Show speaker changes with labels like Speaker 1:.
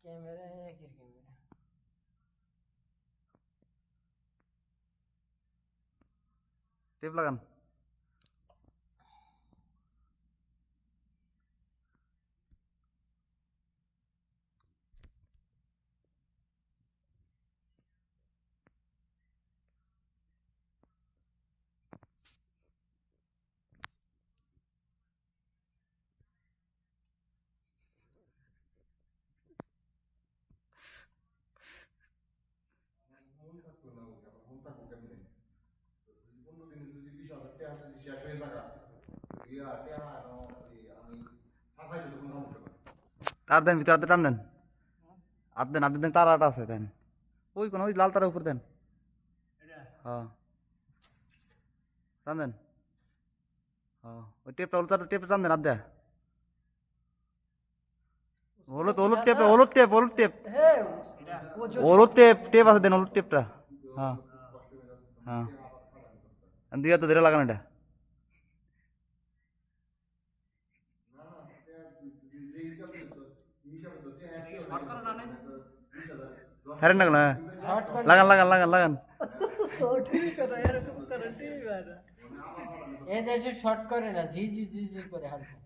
Speaker 1: Camera একের camera
Speaker 2: tape লাগান। তার দেন ভিতরে টান দেন, আপনি দেন তারাটা আছে দেন, ওই কোন ওই লাল তারের উপর দেন। হ্যাঁ টান দেন। হ্যাঁ ওই টেপটা টেপটা টান দেন আপ দেয়। হলুদ হলুদ টেপ হলুদ টেপ হলুদ টেপ হলুদ টেপ টেপ আছে দেন হলুদ টেপটা। হ্যাঁ হ্যাঁ দুই হাতে ধরে লাগান এটা। হ্যাঁ না কেন লাগান লাগান লাগান লাগান।
Speaker 1: এ দেশে শর্ট করে না, জি জি জি জি করে হালকা।